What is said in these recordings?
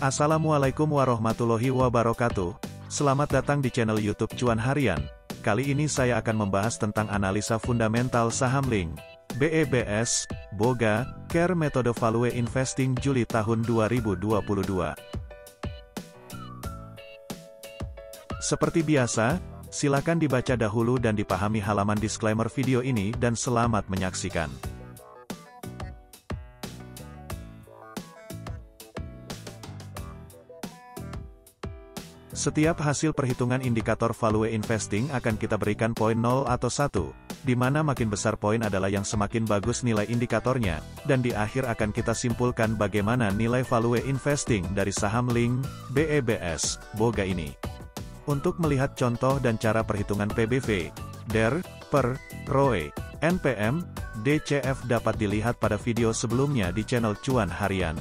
Assalamualaikum warahmatullahi wabarakatuh. Selamat datang di channel YouTube Cuan Harian. Kali ini saya akan membahas tentang analisa fundamental saham Link, BEBS, Boga, Care Metode Value Investing Juli tahun 2022. Seperti biasa, silakan dibaca dahulu dan dipahami halaman disclaimer video ini dan selamat menyaksikan. Setiap hasil perhitungan indikator value investing akan kita berikan poin 0 atau 1, di mana makin besar poin adalah yang semakin bagus nilai indikatornya, dan di akhir akan kita simpulkan bagaimana nilai value investing dari saham Link, BEBS, Boga ini. Untuk melihat contoh dan cara perhitungan PBV, DER, PER, ROE, NPM, DCF dapat dilihat pada video sebelumnya di channel Cuan Harian.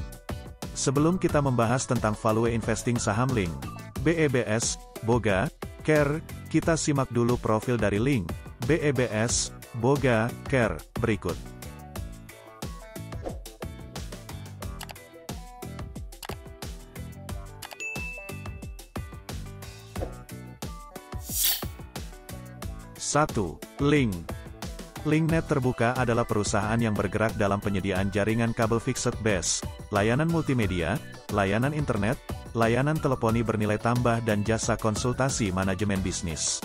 Sebelum kita membahas tentang value investing saham Link, BEBS, Boga, Care, kita simak dulu profil dari Link, BEBS, Boga, Care, berikut. Satu, Link. Linknet Terbuka adalah perusahaan yang bergerak dalam penyediaan jaringan kabel fixed base, layanan multimedia, layanan internet, layanan teleponi bernilai tambah dan jasa konsultasi manajemen bisnis.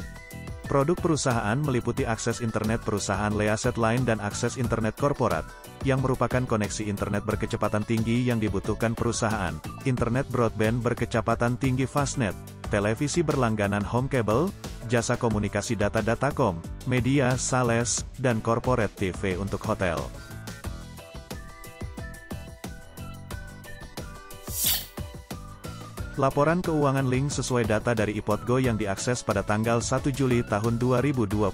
Produk perusahaan meliputi akses internet perusahaan Leaset Line dan akses internet korporat, yang merupakan koneksi internet berkecepatan tinggi yang dibutuhkan perusahaan, internet broadband berkecepatan tinggi Fastnet, televisi berlangganan home cable, jasa komunikasi data datacom, media sales, dan corporate TV untuk hotel. Laporan keuangan Link sesuai data dari IPOTGO yang diakses pada tanggal 1 Juli tahun 2022.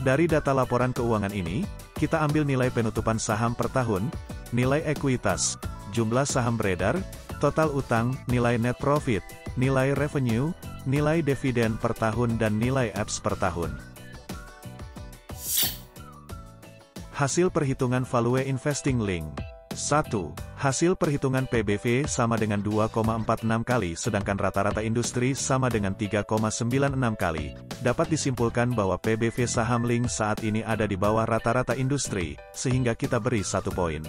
Dari data laporan keuangan ini, kita ambil nilai penutupan saham per tahun, nilai ekuitas, jumlah saham beredar, total utang, nilai net profit, nilai revenue, nilai dividen per tahun dan nilai EPS per tahun. Hasil perhitungan value investing Link. 1. Hasil perhitungan PBV sama dengan 2,46 kali sedangkan rata-rata industri sama dengan 3,96 kali. Dapat disimpulkan bahwa PBV saham Link saat ini ada di bawah rata-rata industri, sehingga kita beri 1 poin.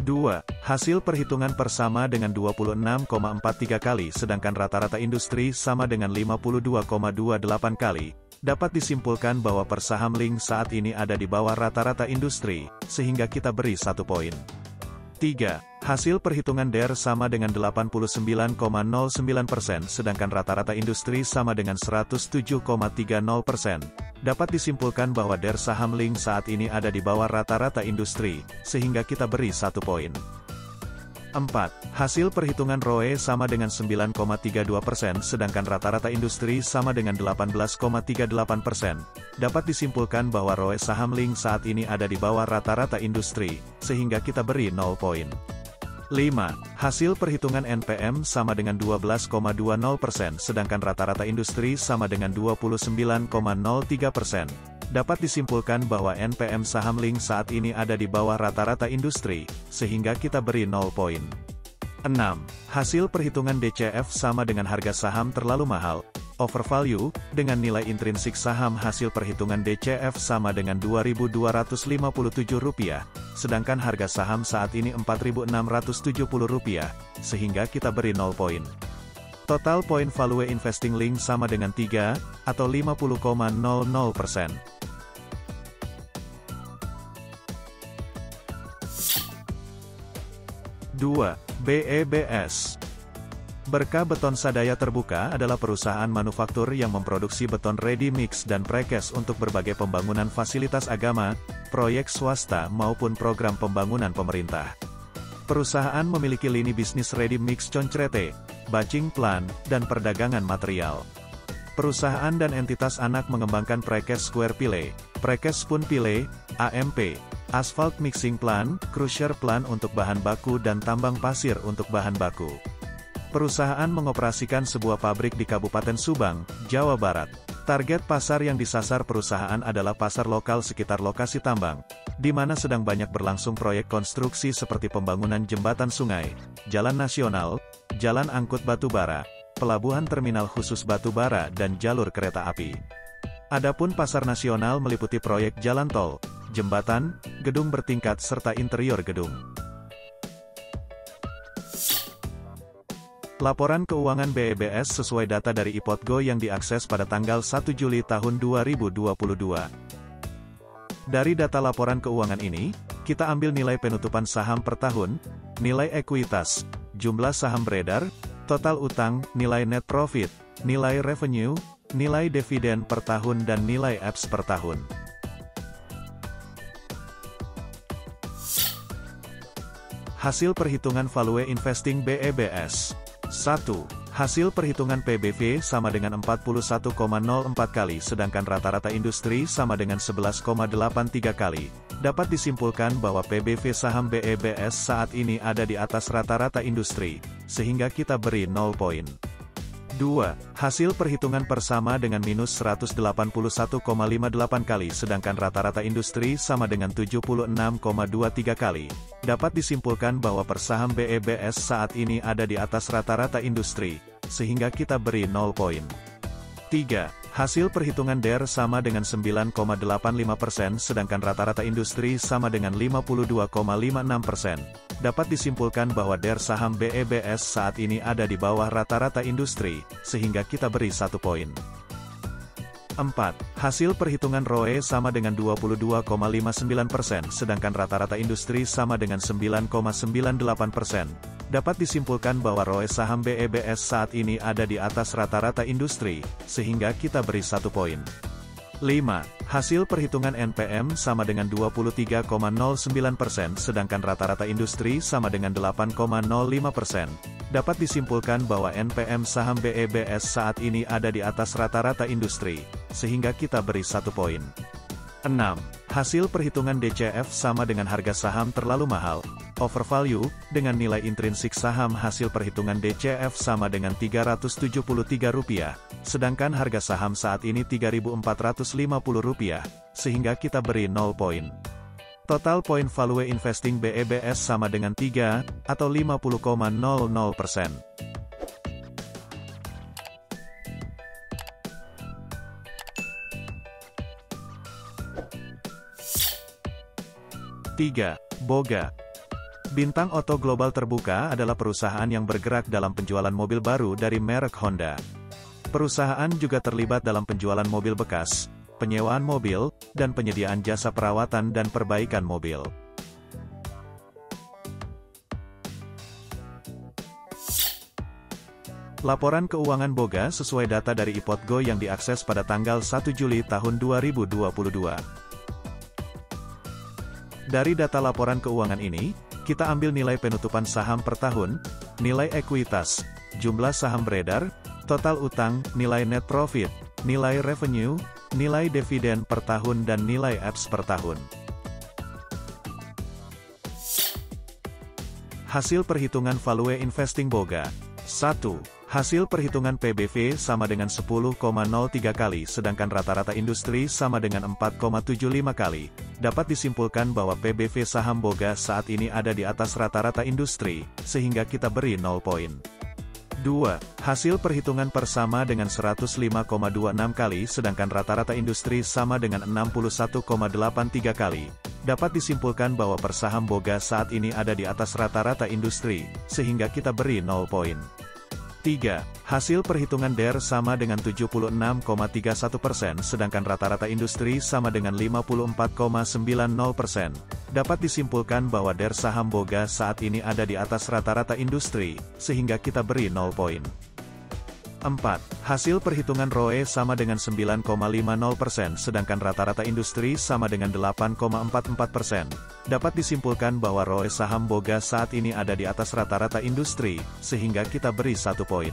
2. Hasil perhitungan per sama dengan 26,43 kali sedangkan rata-rata industri sama dengan 52,28 kali. Dapat disimpulkan bahwa per saham Link saat ini ada di bawah rata-rata industri, sehingga kita beri 1 poin. 3. Hasil perhitungan DER sama dengan 89,09% sedangkan rata-rata industri sama dengan 107,30%. Dapat disimpulkan bahwa DER saham Link saat ini ada di bawah rata-rata industri, sehingga kita beri 1 poin. 4. Hasil perhitungan ROE sama dengan 9,32% sedangkan rata-rata industri sama dengan 18,38%. Dapat disimpulkan bahwa ROE saham Link saat ini ada di bawah rata-rata industri, sehingga kita beri 0 poin. 5. Hasil perhitungan NPM sama dengan 12,20% sedangkan rata-rata industri sama dengan 29,03%. Dapat disimpulkan bahwa NPM saham Link saat ini ada di bawah rata-rata industri, sehingga kita beri 0 poin. 6. Hasil perhitungan DCF sama dengan harga saham terlalu mahal, overvalue, dengan nilai intrinsik saham hasil perhitungan DCF sama dengan Rp2.257, sedangkan harga saham saat ini Rp4.670, sehingga kita beri 0 poin. Total poin value investing Link sama dengan 3, atau 50,00%. 2. BEBS. Berkah Beton Sadaya Terbuka adalah perusahaan manufaktur yang memproduksi beton ready mix dan precast untuk berbagai pembangunan fasilitas agama, proyek swasta maupun program pembangunan pemerintah. Perusahaan memiliki lini bisnis ready mix concrete, batching plant, dan perdagangan material. Perusahaan dan entitas anak mengembangkan precast square pile, precast spoon pile, AMP, asphalt mixing plant, crusher plant untuk bahan baku dan tambang pasir untuk bahan baku. Perusahaan mengoperasikan sebuah pabrik di Kabupaten Subang, Jawa Barat. Target pasar yang disasar perusahaan adalah pasar lokal sekitar lokasi tambang, di mana sedang banyak berlangsung proyek konstruksi seperti pembangunan jembatan sungai, jalan nasional, jalan angkut batu bara, pelabuhan terminal khusus batu bara dan jalur kereta api. Adapun pasar nasional meliputi proyek jalan tol, jembatan, gedung bertingkat serta interior gedung. Laporan keuangan BEBS sesuai data dari IPOTGO yang diakses pada tanggal 1 Juli tahun 2022. Dari data laporan keuangan ini, kita ambil nilai penutupan saham per tahun, nilai ekuitas, jumlah saham beredar, total utang, nilai net profit, nilai revenue, nilai dividen per tahun dan nilai EPS per tahun. Hasil perhitungan value investing BEBS. 1. Hasil perhitungan PBV sama dengan 41,04 kali sedangkan rata-rata industri sama dengan 11,83 kali. Dapat disimpulkan bahwa PBV saham BEBS saat ini ada di atas rata-rata industri, sehingga kita beri 0 poin. 2. Hasil perhitungan persama dengan minus 181,58 kali sedangkan rata-rata industri sama dengan 76,23 kali. Dapat disimpulkan bahwa persaham BEBS saat ini ada di atas rata-rata industri, sehingga kita beri 0 poin. 3. Hasil perhitungan DER sama dengan 9,85% sedangkan rata-rata industri sama dengan 52,56%. Dapat disimpulkan bahwa DER saham BEBS saat ini ada di bawah rata-rata industri, sehingga kita beri 1 poin. 4. Hasil perhitungan ROE sama dengan 22,59% sedangkan rata-rata industri sama dengan 9,98%. Dapat disimpulkan bahwa ROE saham BEBS saat ini ada di atas rata-rata industri, sehingga kita beri 1 poin. 5. Hasil perhitungan NPM sama dengan 23,09% sedangkan rata-rata industri sama dengan 8,05%. Dapat disimpulkan bahwa NPM saham BEBS saat ini ada di atas rata-rata industri, sehingga kita beri 1 poin. 6. Hasil perhitungan DCF sama dengan harga saham terlalu mahal, overvalue, dengan nilai intrinsik saham hasil perhitungan DCF sama dengan Rp373, sedangkan harga saham saat ini Rp3.450, sehingga kita beri 0 poin. Total poin value investing BEBS sama dengan 3, atau 50,00%. 3. Boga. Bintang Oto Global Terbuka adalah perusahaan yang bergerak dalam penjualan mobil baru dari merek Honda. Perusahaan juga terlibat dalam penjualan mobil bekas, penyewaan mobil, dan penyediaan jasa perawatan dan perbaikan mobil. Laporan keuangan Boga sesuai data dari IPOTGO yang diakses pada tanggal 1 Juli tahun 2022. Dari data laporan keuangan ini, kita ambil nilai penutupan saham per tahun, nilai ekuitas, jumlah saham beredar, total utang, nilai net profit, nilai revenue, nilai dividen per tahun dan nilai EPS per tahun. Hasil perhitungan value investing Boga. 1. Hasil perhitungan PBV sama dengan 10,03 kali sedangkan rata-rata industri sama dengan 4,75 kali. Dapat disimpulkan bahwa PBV saham Boga saat ini ada di atas rata-rata industri, sehingga kita beri 0 poin. 2. Hasil perhitungan persama dengan 105,26 kali sedangkan rata-rata industri sama dengan 61,83 kali. Dapat disimpulkan bahwa persaham Boga saat ini ada di atas rata-rata industri, sehingga kita beri 0 poin. 3. Hasil perhitungan DER sama dengan 76,31% sedangkan rata-rata industri sama dengan 54,90%. Dapat disimpulkan bahwa DER saham Boga saat ini ada di atas rata-rata industri, sehingga kita beri 0 poin. 4. Hasil perhitungan ROE sama dengan 9,50% sedangkan rata-rata industri sama dengan 8,44%. Dapat disimpulkan bahwa ROE saham Boga saat ini ada di atas rata-rata industri, sehingga kita beri 1 poin.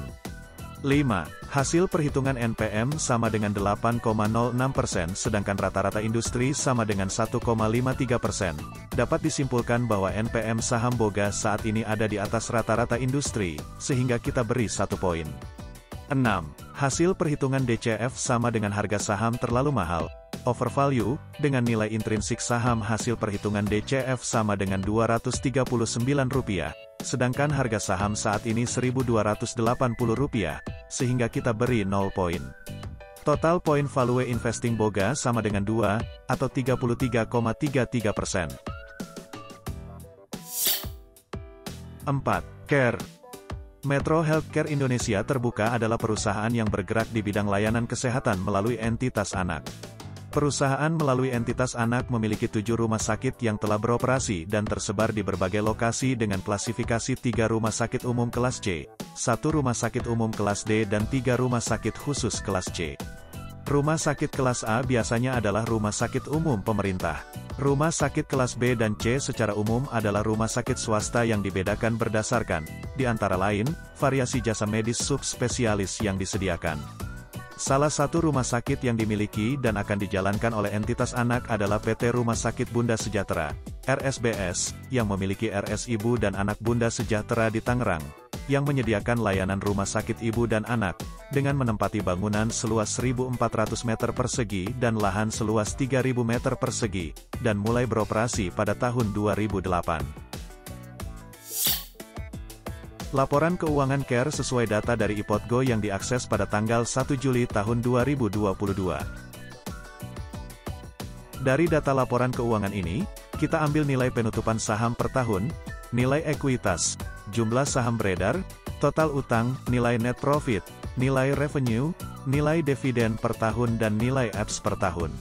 5. Hasil perhitungan NPM sama dengan 8,06% sedangkan rata-rata industri sama dengan 1,53%. Dapat disimpulkan bahwa NPM saham Boga saat ini ada di atas rata-rata industri, sehingga kita beri 1 poin. 6. Hasil perhitungan DCF sama dengan harga saham terlalu mahal, Overvalue, dengan nilai intrinsik saham hasil perhitungan DCF sama dengan Rp239, sedangkan harga saham saat ini Rp1.280, sehingga kita beri 0 poin. Total poin value investing Boga sama dengan 2, atau 33,33%. 4. Care. Metro Healthcare Indonesia Terbuka adalah perusahaan yang bergerak di bidang layanan kesehatan melalui entitas anak. Perusahaan melalui entitas anak memiliki 7 rumah sakit yang telah beroperasi dan tersebar di berbagai lokasi dengan klasifikasi 3 rumah sakit umum kelas C, 1 rumah sakit umum kelas D dan 3 rumah sakit khusus kelas C. Rumah sakit kelas A biasanya adalah rumah sakit umum pemerintah. Rumah sakit kelas B dan C secara umum adalah rumah sakit swasta yang dibedakan berdasarkan, di antara lain, variasi jasa medis subspesialis yang disediakan. Salah satu rumah sakit yang dimiliki dan akan dijalankan oleh entitas anak adalah PT Rumah Sakit Bunda Sejahtera, RSBS, yang memiliki RS Ibu dan Anak Bunda Sejahtera di Tangerang, yang menyediakan layanan rumah sakit ibu dan anak, dengan menempati bangunan seluas 1.400 meter persegi dan lahan seluas 3.000 meter persegi, dan mulai beroperasi pada tahun 2008. Laporan keuangan CARE sesuai data dari IPOTGO yang diakses pada tanggal 1 Juli tahun 2022. Dari data laporan keuangan ini, kita ambil nilai penutupan saham per tahun, nilai ekuitas, jumlah saham beredar, total utang, nilai net profit, nilai revenue, nilai dividen per tahun dan nilai EPS per tahun.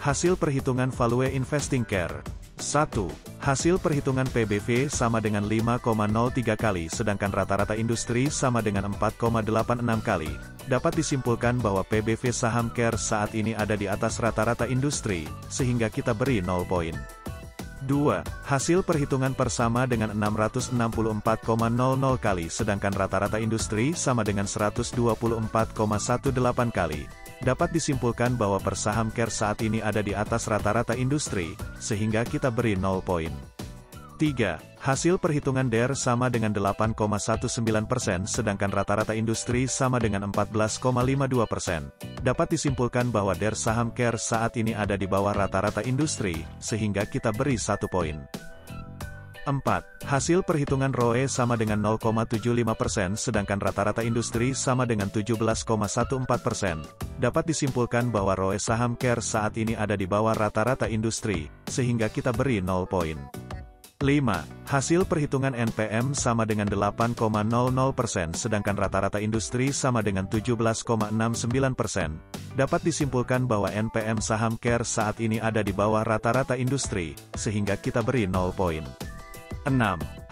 Hasil perhitungan value investing CARE. 1. Hasil perhitungan PBV sama dengan 5,03 kali sedangkan rata-rata industri sama dengan 4,86 kali. Dapat disimpulkan bahwa PBV saham CARE saat ini ada di atas rata-rata industri, sehingga kita beri 0 poin. 2. Hasil perhitungan per sama dengan 664,00 kali sedangkan rata-rata industri sama dengan 124,18 kali. Dapat disimpulkan bahwa per saham CARE saat ini ada di atas rata-rata industri, sehingga kita beri 0 poin. 3. Hasil perhitungan DER sama dengan 8,19% sedangkan rata-rata industri sama dengan 14,52%. Dapat disimpulkan bahwa DER saham CARE saat ini ada di bawah rata-rata industri, sehingga kita beri 1 poin. 4. Hasil perhitungan ROE sama dengan 0,75% sedangkan rata-rata industri sama dengan 17,14%. Dapat disimpulkan bahwa ROE saham CARE saat ini ada di bawah rata-rata industri, sehingga kita beri 0 poin. 5. Hasil perhitungan NPM sama dengan 8,00% sedangkan rata-rata industri sama dengan 17,69%. Dapat disimpulkan bahwa NPM saham CARE saat ini ada di bawah rata-rata industri, sehingga kita beri 0 poin. 6.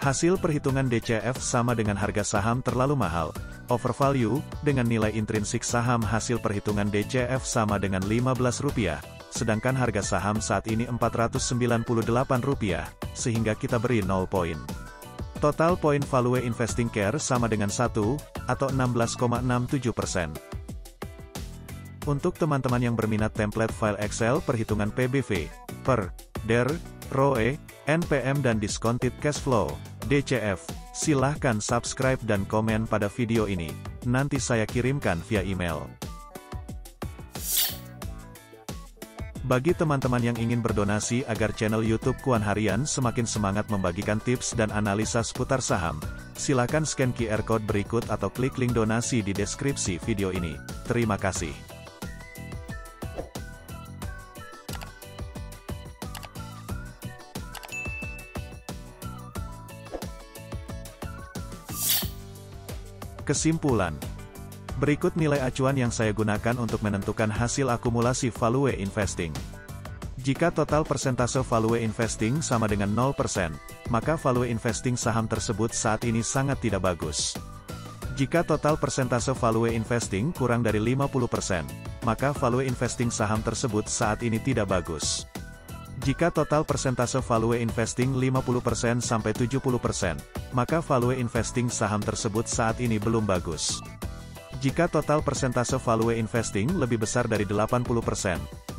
Hasil perhitungan DCF sama dengan harga saham terlalu mahal. Overvalue, dengan nilai intrinsik saham hasil perhitungan DCF sama dengan Rp15, sedangkan harga saham saat ini Rp498, sehingga kita beri 0 poin. Total poin value investing CARE sama dengan 1, atau 16,67%. Untuk teman-teman yang berminat template file Excel perhitungan PBV, per, DER, ROE, NPM dan discounted cash flow, DCF, silahkan subscribe dan komen pada video ini, nanti saya kirimkan via email. Bagi teman-teman yang ingin berdonasi agar channel YouTube Cuan Harian semakin semangat membagikan tips dan analisa seputar saham, silakan scan QR Code berikut atau klik link donasi di deskripsi video ini. Terima kasih. Kesimpulan. Berikut nilai acuan yang saya gunakan untuk menentukan hasil akumulasi value investing. Jika total persentase value investing sama dengan 0%, maka value investing saham tersebut saat ini sangat tidak bagus. Jika total persentase value investing kurang dari 50%, maka value investing saham tersebut saat ini tidak bagus. Jika total persentase value investing 50% sampai 70%, maka value investing saham tersebut saat ini belum bagus. Jika total persentase value investing lebih besar dari 80%,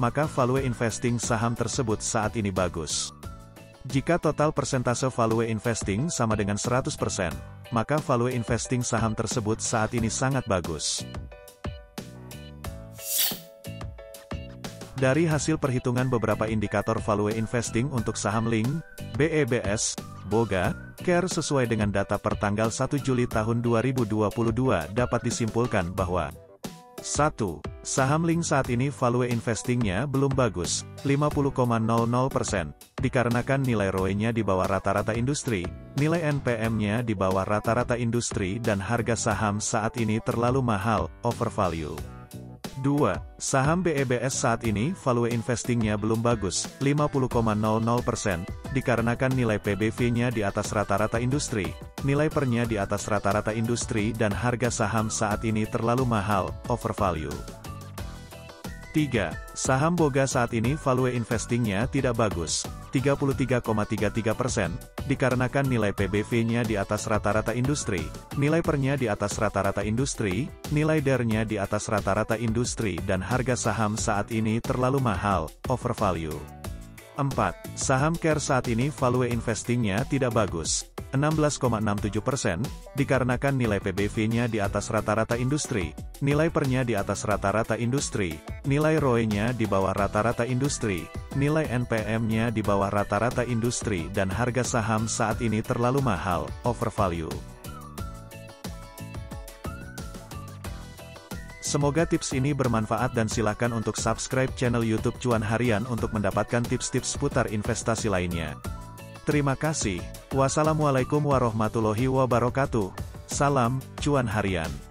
maka value investing saham tersebut saat ini bagus. Jika total persentase value investing sama dengan 100%, maka value investing saham tersebut saat ini sangat bagus. Dari hasil perhitungan beberapa indikator value investing untuk saham Link, BEBS, Boga, Care sesuai dengan data per tanggal 1 Juli tahun 2022 dapat disimpulkan bahwa 1. Saham Link saat ini value investingnya belum bagus, 50,00%, dikarenakan nilai ROE-nya di bawah rata-rata industri, nilai NPM-nya di bawah rata-rata industri dan harga saham saat ini terlalu mahal, overvalue. 2. Saham BEBS saat ini value investingnya belum bagus, 50,00%, dikarenakan nilai PBV-nya di atas rata-rata industri, nilai PER-nya di atas rata-rata industri dan harga saham saat ini terlalu mahal, overvalue. 3. Saham Boga saat ini value investingnya tidak bagus, 33,33%, dikarenakan nilai PBV-nya di atas rata-rata industri, nilai PER-nya di atas rata-rata industri, nilai DER-nya di atas rata-rata industri dan harga saham saat ini terlalu mahal, overvalue. 4. Saham Care saat ini value investingnya tidak bagus, 16,67%, dikarenakan nilai PBV-nya di atas rata-rata industri, nilai PER-nya di atas rata-rata industri, nilai ROE-nya di bawah rata-rata industri, nilai NPM-nya di bawah rata-rata industri dan harga saham saat ini terlalu mahal, overvalue. Semoga tips ini bermanfaat dan silakan untuk subscribe channel YouTube Cuan Harian untuk mendapatkan tips-tips seputar investasi lainnya. Terima kasih. Wassalamualaikum warahmatullahi wabarakatuh. Salam Cuan Harian.